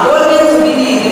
Golden Jubilee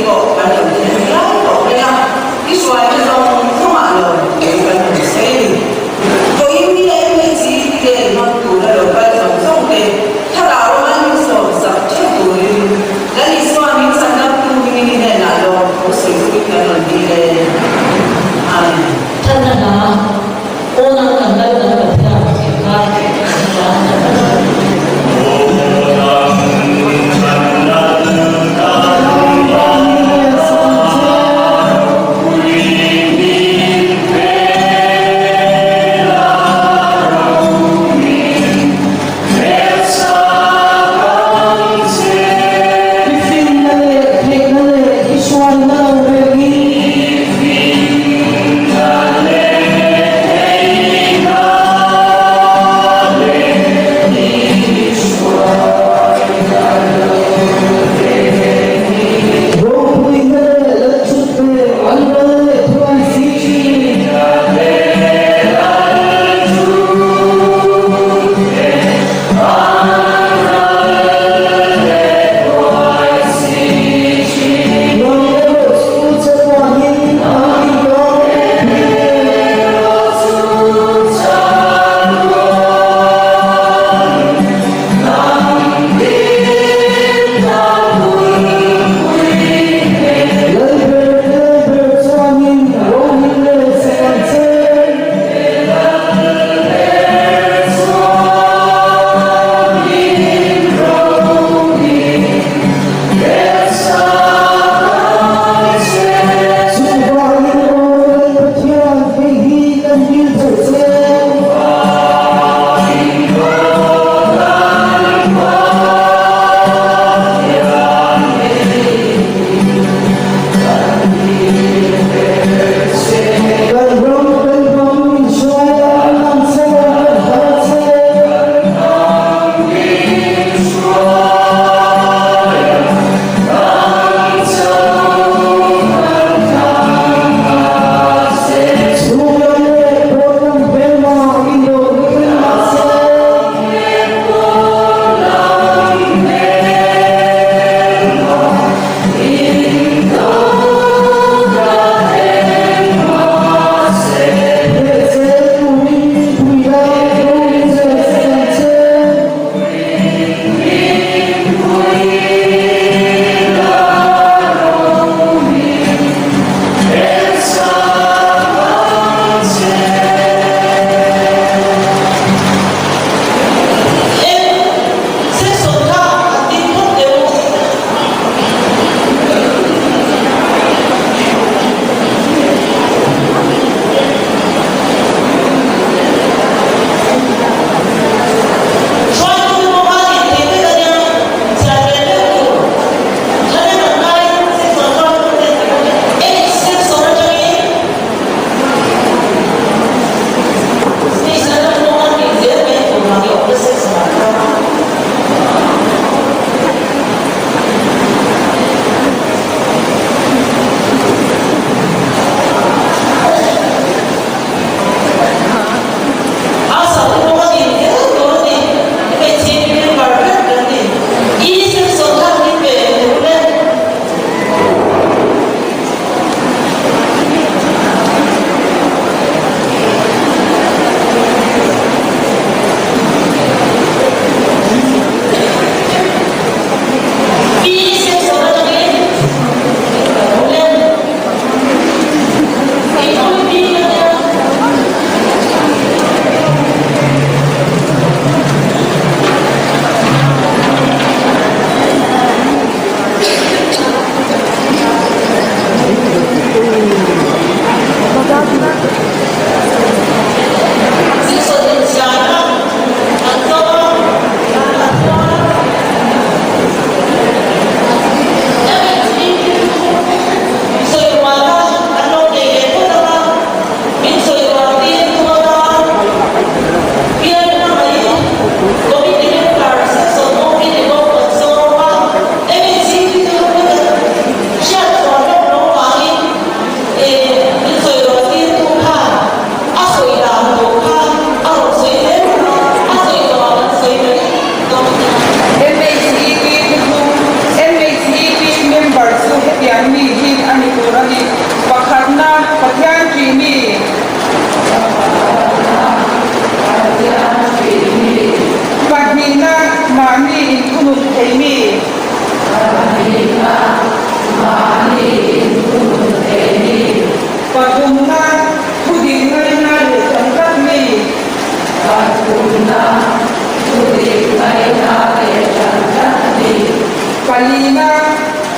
Palina,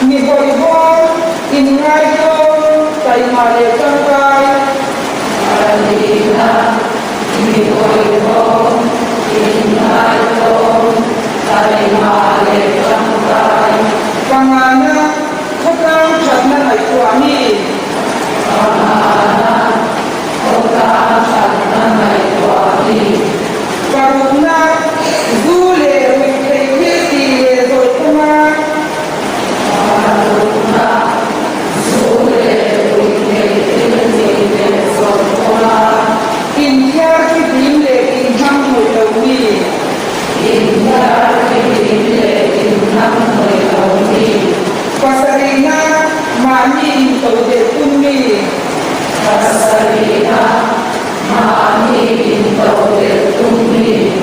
mi boy boy, in rayo, kay mare kay. Palina, mi boy boy, in rayo, kay mare kay. Pangana, kotang chana ay kuami. Pangana, kotang chana ay kuami. Paruna, gule, Pasarina, mami, taude kunmi. Pasarina, mami, taude kunmi.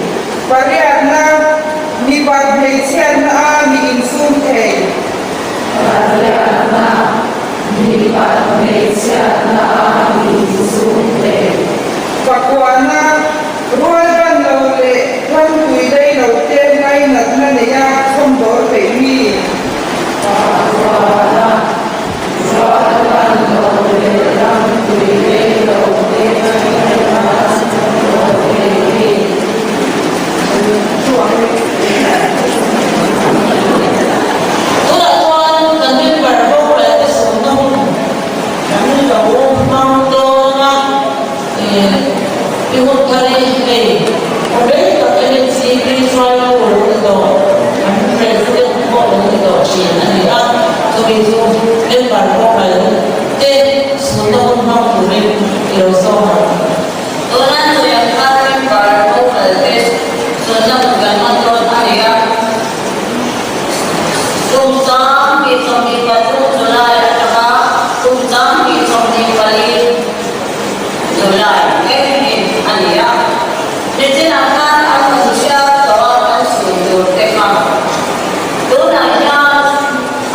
Pariadna, ni badhesian ni insumke. Pariadna, ni badhesian ni insumke. Pakuana, rualan laule, kan kuidai laute nai natna neya kondor pemi. Pakuana, rualan laule, kan kuidai laute nai natna kondor pemi.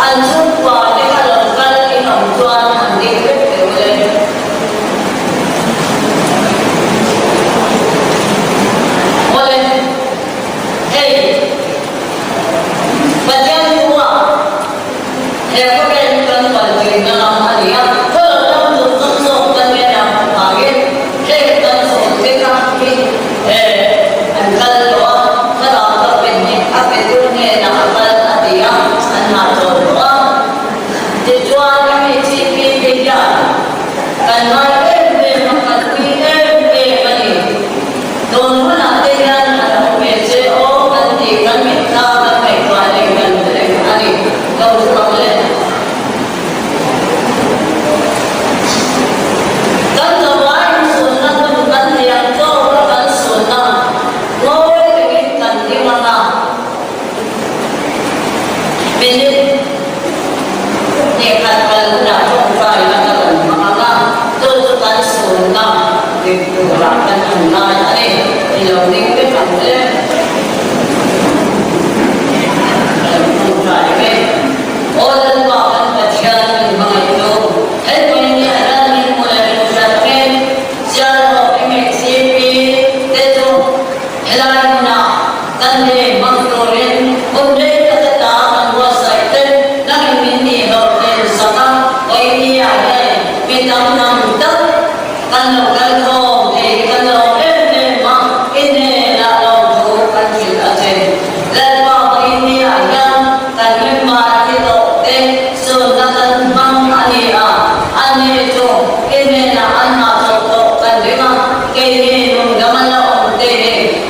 Hãy subscribe cho kênh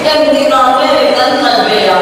Ghiền Mì Gõ để không bỏ lỡ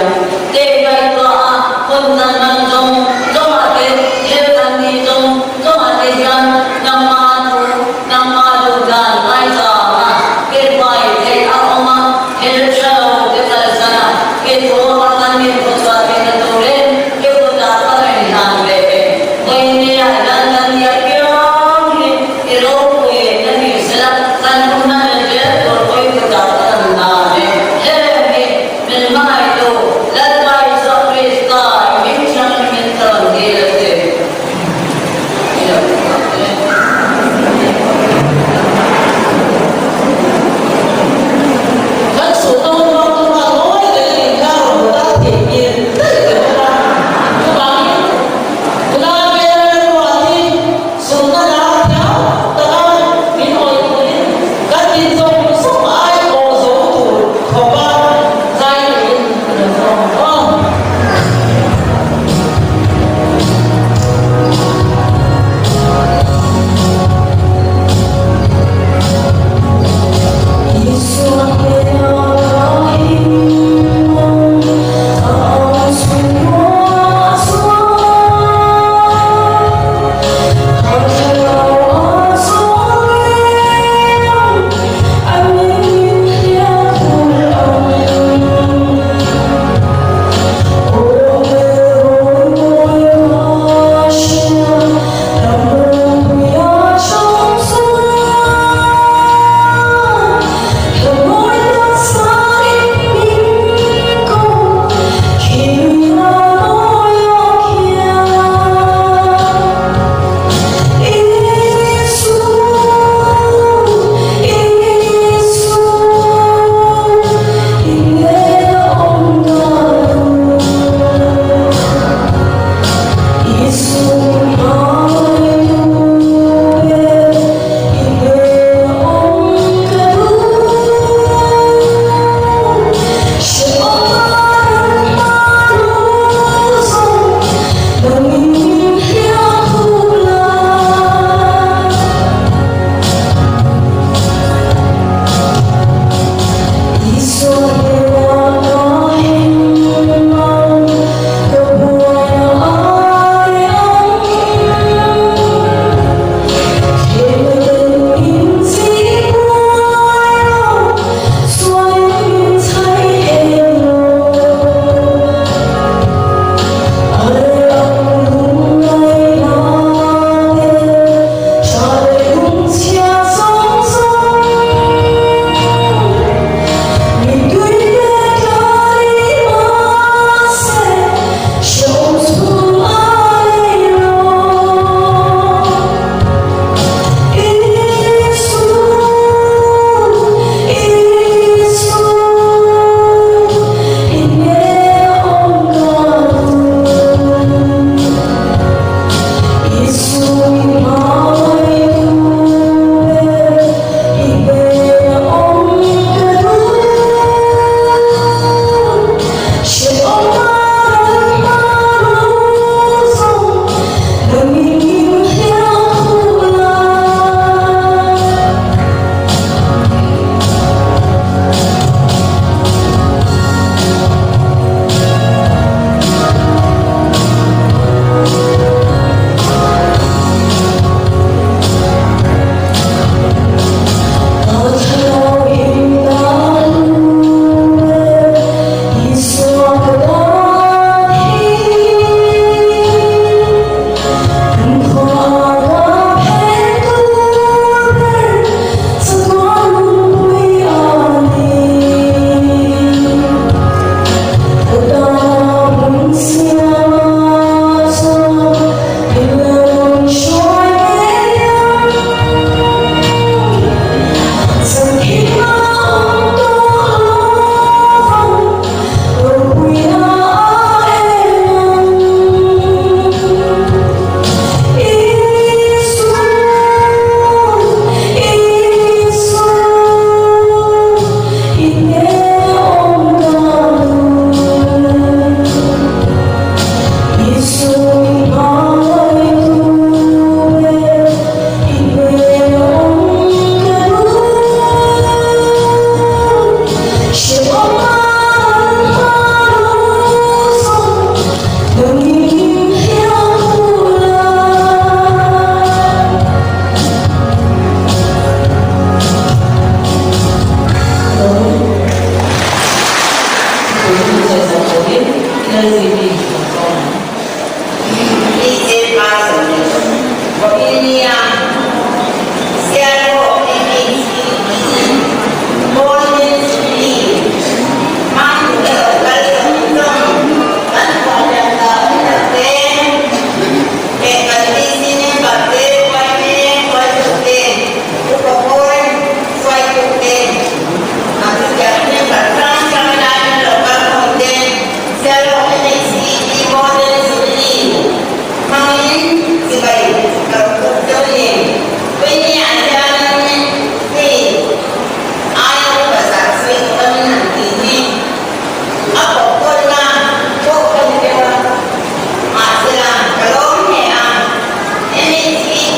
NLCP Ije pasal begini yang siapa ini boleh sendiri mampu kalau kan pada tak di sini pada upapun suatu aku jangan berperang sama dengan lokal konten siapa ini boleh sendiri main sebaik kalau ini ada ni ayat bahasa Sunda nanti apa pun lah pokok dia masalah kalau ni ini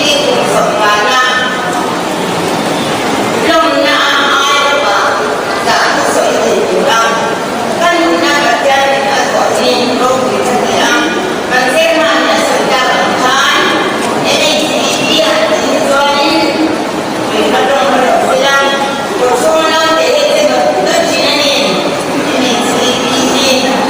itu semua belum nak ayat apa tak sesuai dengan kan nak kerja dengan ini belum bisa macam mana sudah kan ini dia tujuan berkata sedang personal dari itu ini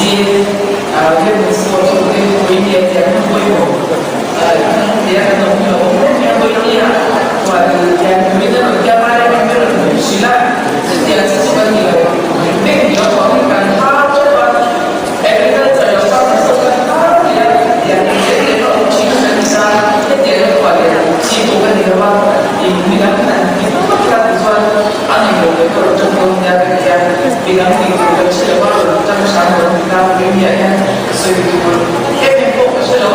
接这本书就对回忆这样会有这样的东西，我们这样回忆啊，我这样每个人家买的每个人东西啦，这样子个你每你要从你看他这个，哎，这个这个他这个他这样这点东西跟你讲，这点的话的，基础跟你的话，你看你不看你说，俺有的个中国人家人家，比方你这个吃的话，咱们上头你看回忆呀，所以我这边不是的话，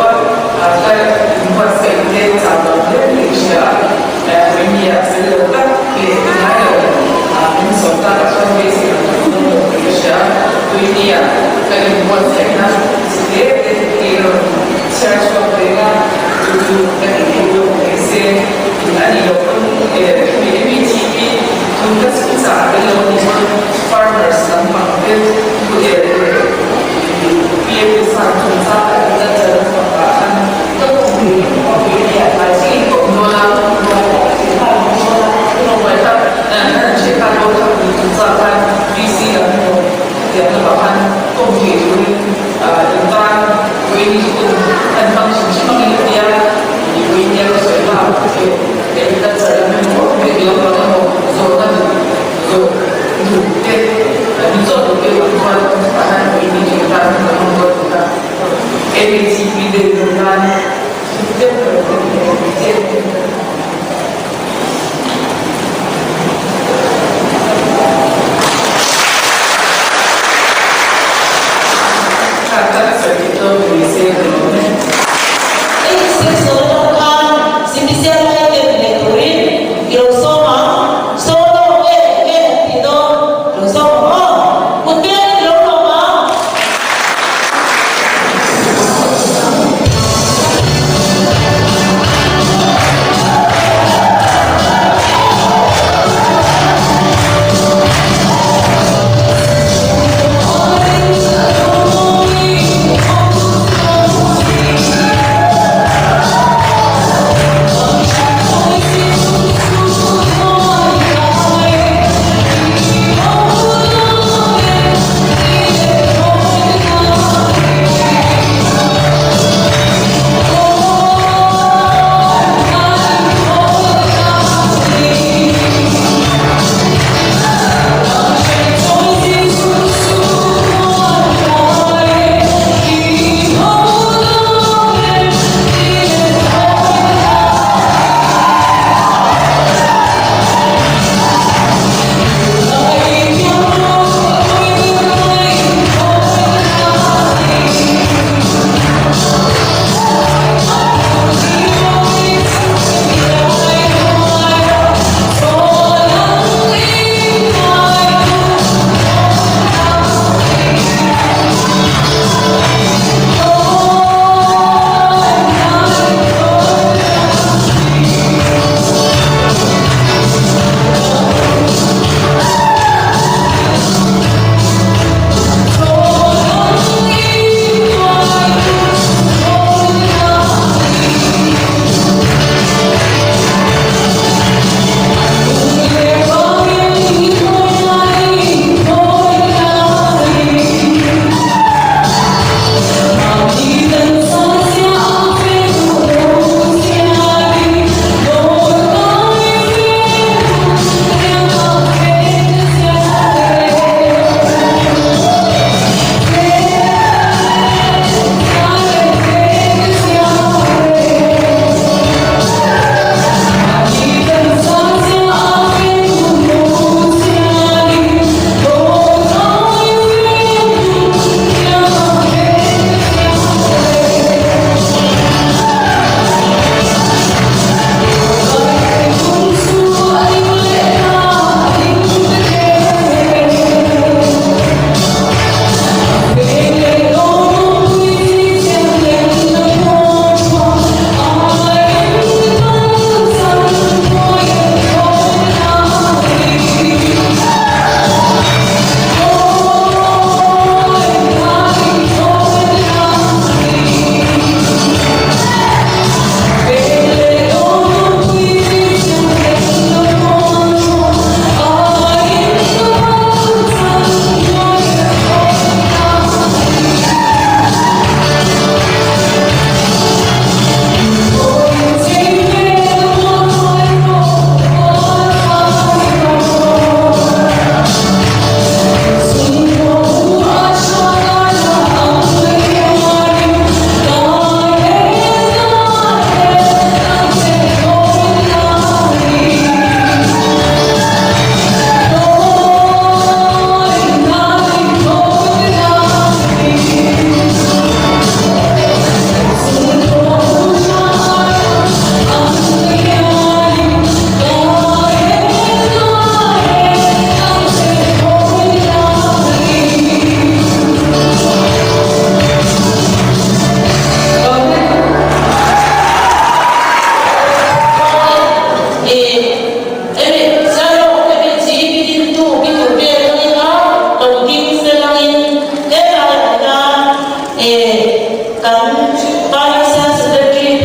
在你看谁给咱们这历史啊，回忆啊，这个当给还有民俗大家说这些历史啊，回忆啊，跟你看谁呢？这个现在说这个就是跟你有那些，那你有PPTV，从这是咋的？有你们 farmers 能旁边不也毕业上从啥的在这方法，都可以回忆啊，来自于更多啦，其他很多啦，这种回答，其他都他们从啥看 BC 的那种，也是把它共体为人家为你做很当时什么一点，你为你的水坝就给你的责任没有，没有把那种说那种。你做的对，你说的对， Hãy subscribe cho kênh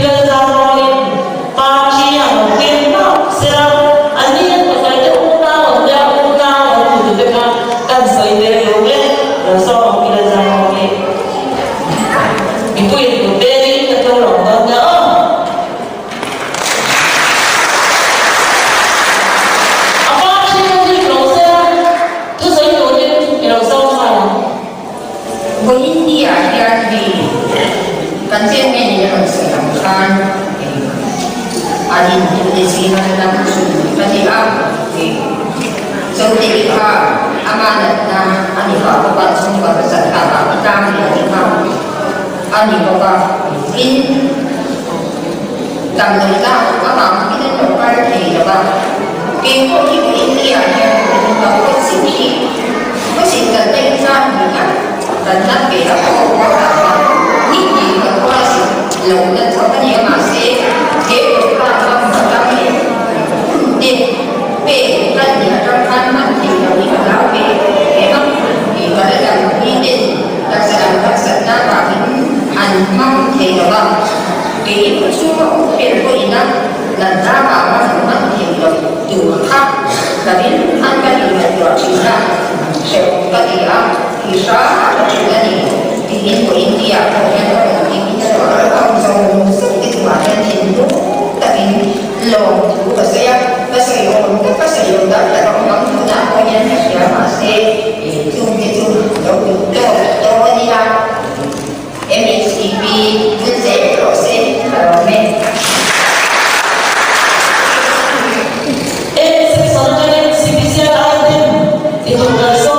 Ghiền Mì Gõ để không bỏ lỡ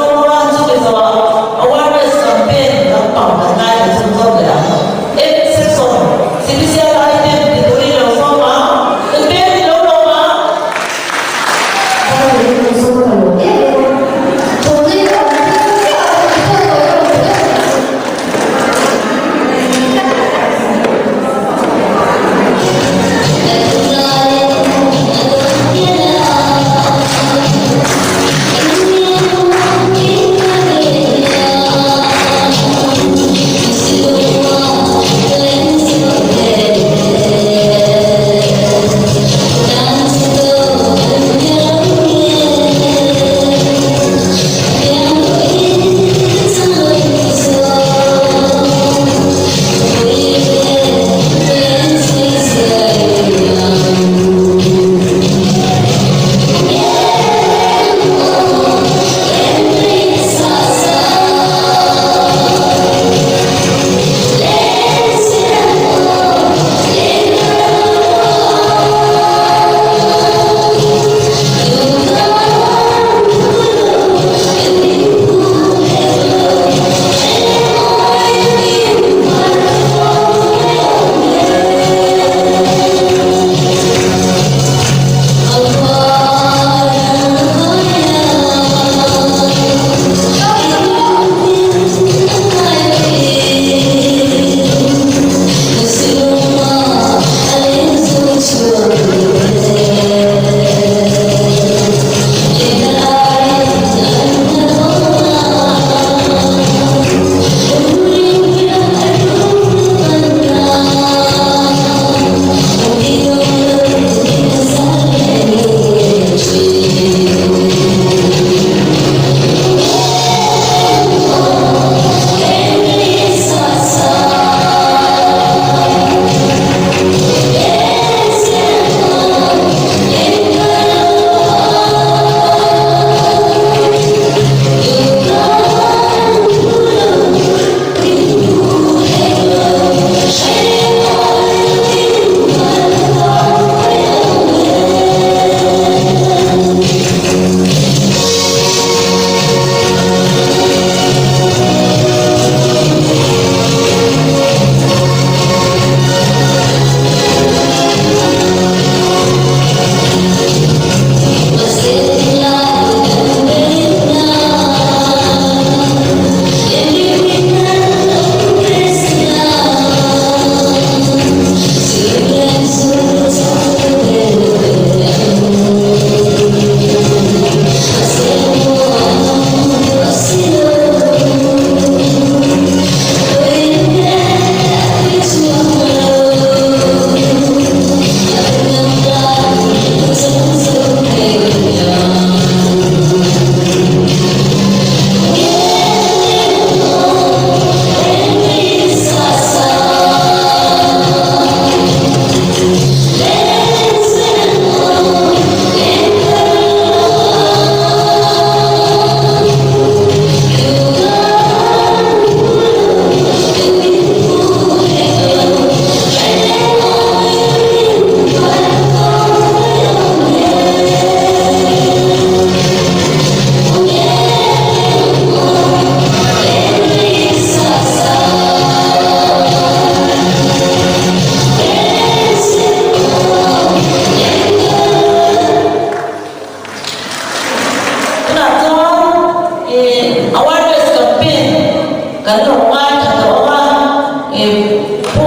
po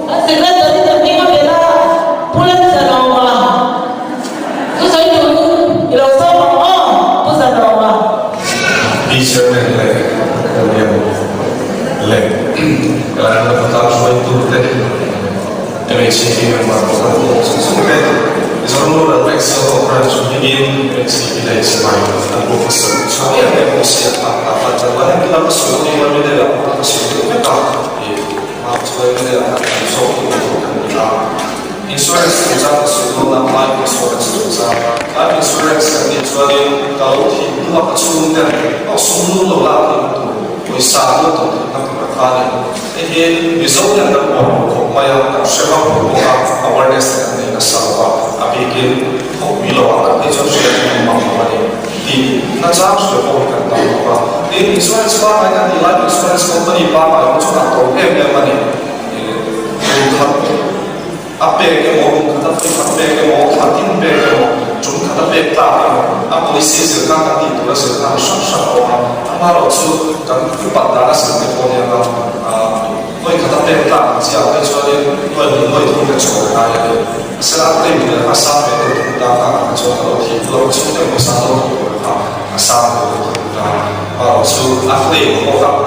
ang sekreto dito ni Mabela pulang sa Noma. Kung sa inyo, ilaw sa mga po sa Noma. Teacher and leg. Kailangan na patapos mo yung tuloy. MHCP memang berlaku sesuai Zona Lexia Operation ini MHCP dari sebagai anggota besar. Saya yang mesti apa jalan kita masuk di mana dia apa masuk kita. Maaf saya ini akan masuk kita. Insurance kita masuk dalam life insurance kita. Life insurance kan dijual kalau tidak kecundang, semua lagi itu. Wisata itu nak berkali. Ini misalnya nak maya siapa pun awareness dengan nasabah, apikin bilau akan dijual mampu di nasabah sudah bukan tahu di insurance bank dengan di life insurance company bank yang sudah tahu yang mana apa yang mau kata apa yang mau hatin yang mau cuma kata beta apa polisi sekarang di itu sekarang syah orang amalau tu kan empat darah seperti yang tôi kata beta siapa jualin tôi itu kan cuma kaya selalu ini asal itu kita kan cuma kalau hidup cuma yang besar itu asal itu kalau tu ahli orang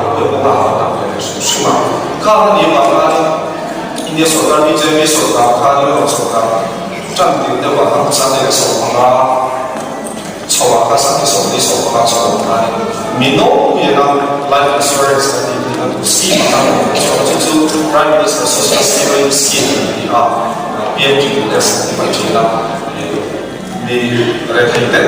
semua kalau di mana ini soal ini jadi soal kalau soal cantik的话，他们上那个手环啊，手环它上面手的手环手环，民农也让 life insurance 的那个scheme 上面，就是 prime minister social security scheme 啊，编剧的是你们知道，你来听的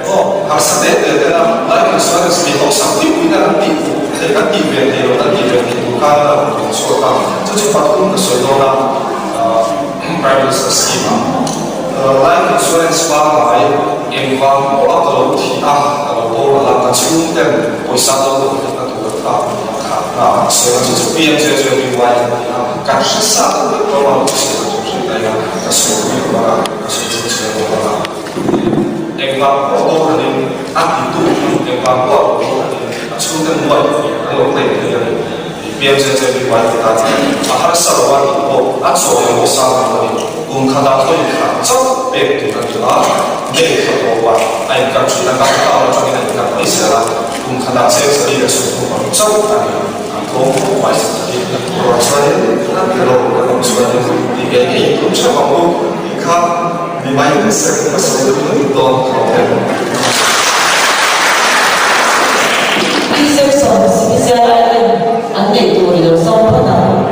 哦，还是的life insurance 民农上对不的地方，这个地方的有的地方不看了，说到这就把我们的水多了。prime minister scheme life insurance bank yang bank orang kalau tidak kalau orang nak cium dan payah tu kita tu tak saya macam biar saya biar kan sesat kalau saya tu saya kasih orang kasih orang yang bank orang ni itu yang bank orang cium dan buat kalau tidak biar saya biar kita harus selalu itu asal yang besar kada to je čak pek tu da ne to wa ai ka chi na ka ta to ni na ka ise la kada se se ri su ko čak ta ni to wa se ta ni to sa ni na ka ro ka no sa ni ge ni to cha ba ko ka ni mai se ka sa ni to to Research service bisa anda itu dalam sampana.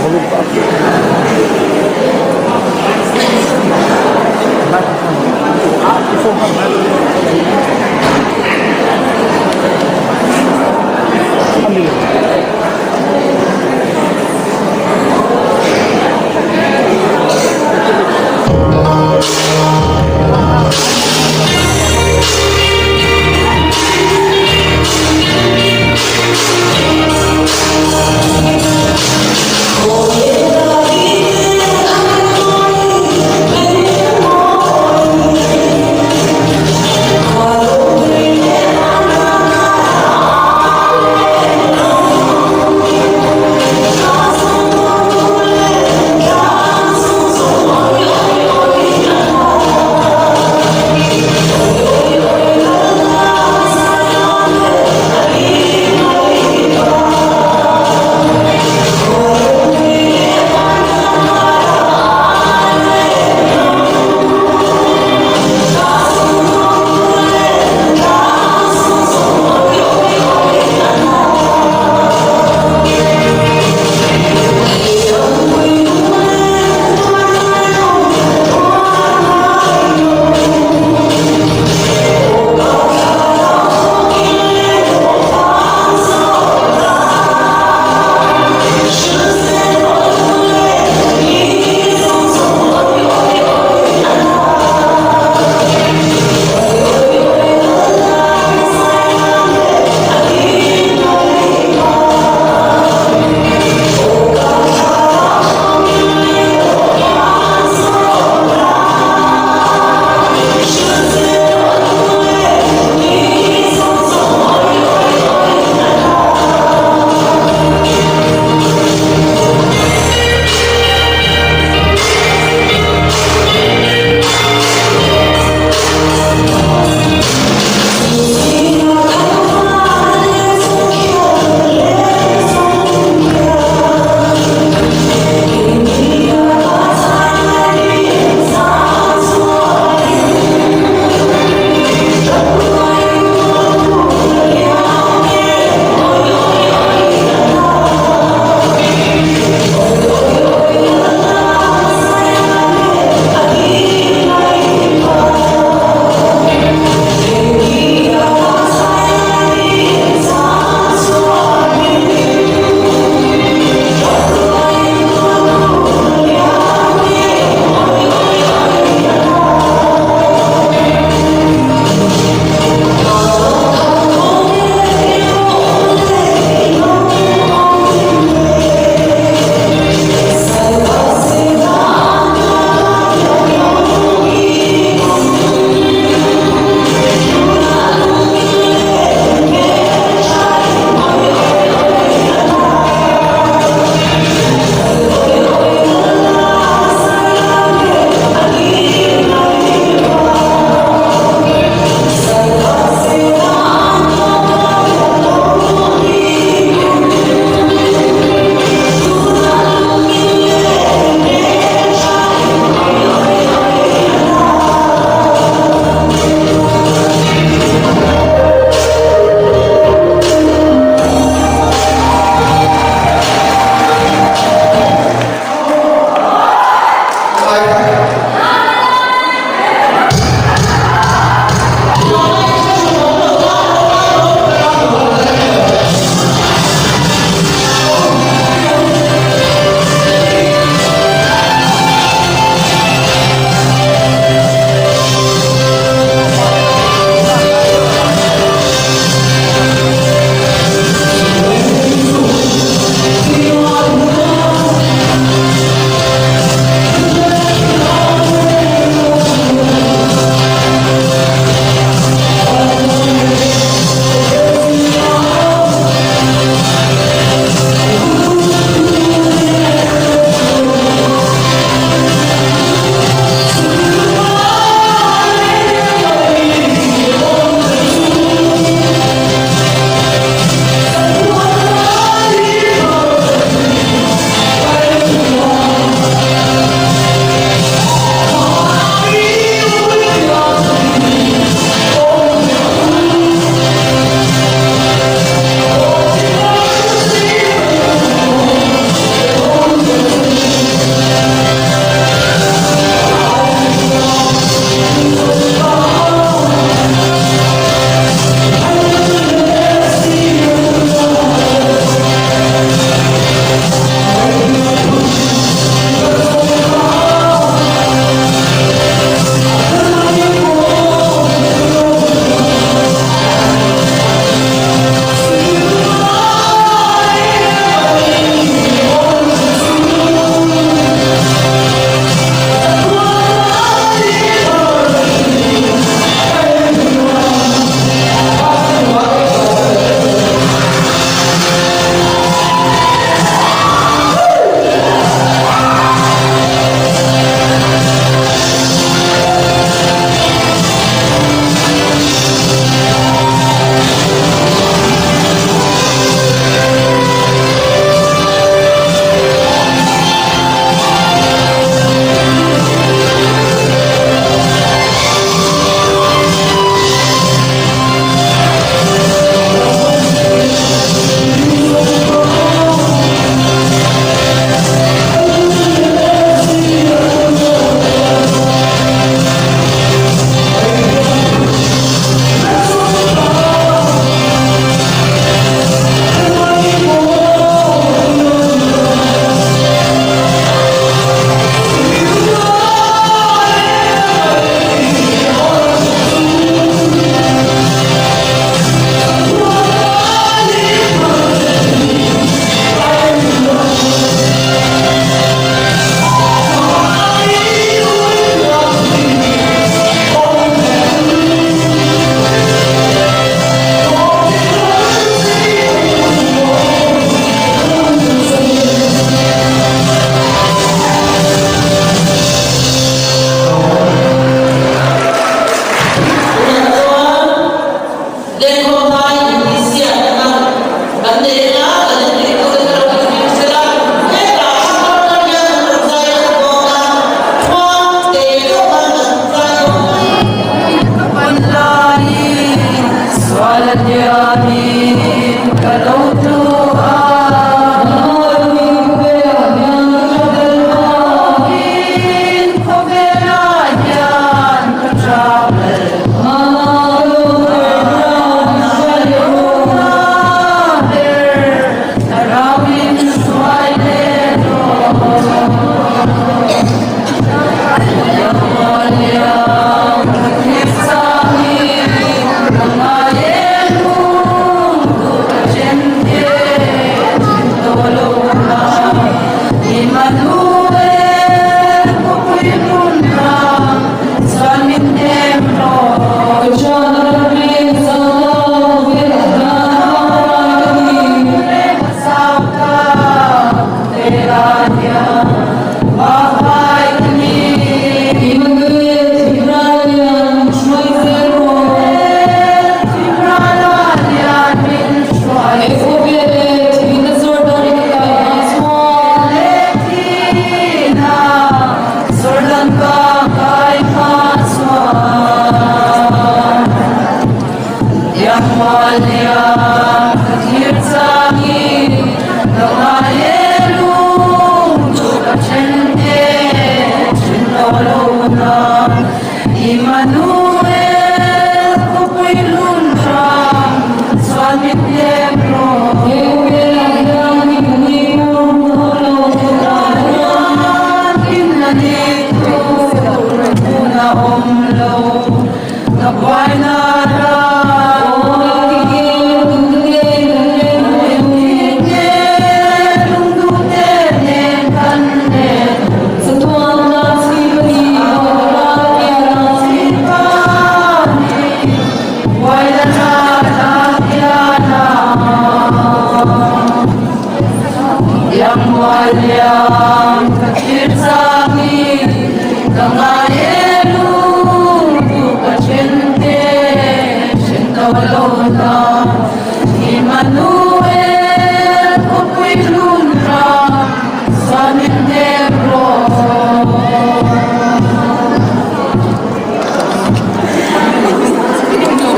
Oh, yeah,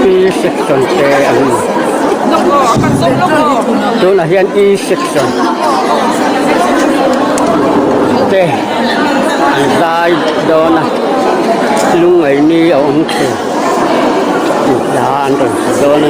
E-section te ang doon na yan E-section te ang side doon na lungay ni ông te daan doon na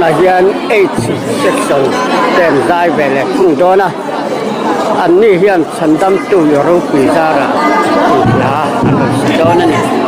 yan 8 section 10 dai về kung đó na anh ni hian chandam tu Europe zara la đó na ne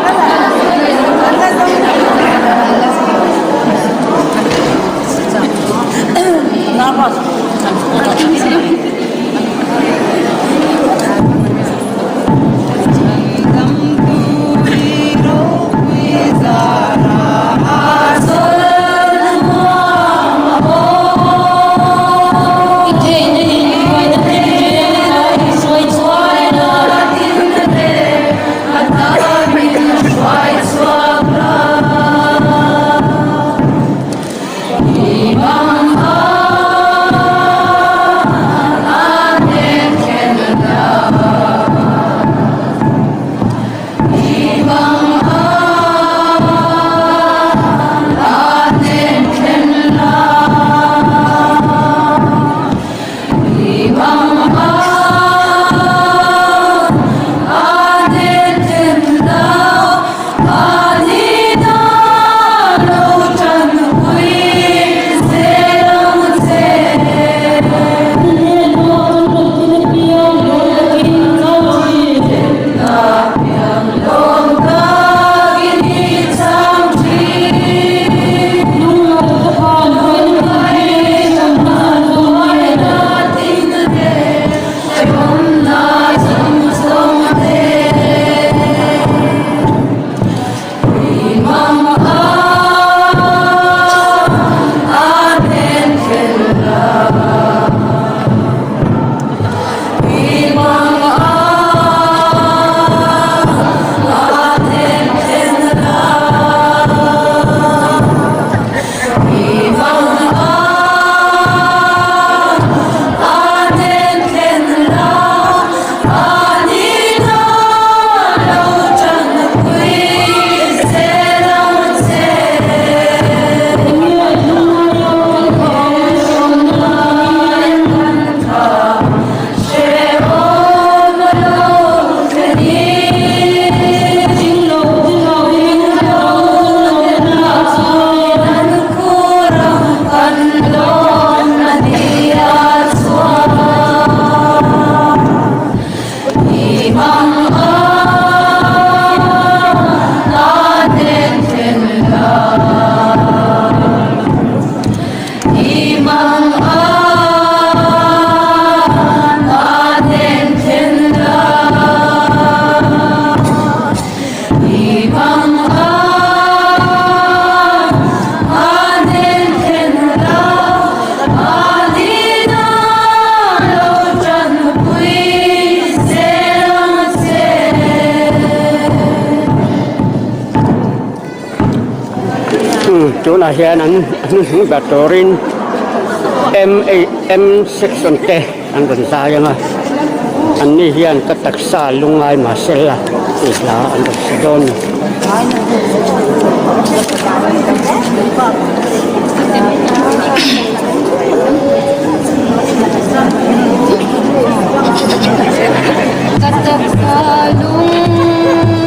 chỗ này hiện anh bà torin M section T anh vẫn sai mà anh đi hiện cái đặc sản lung ai mà sẽ là anh được sử dụng Katak salung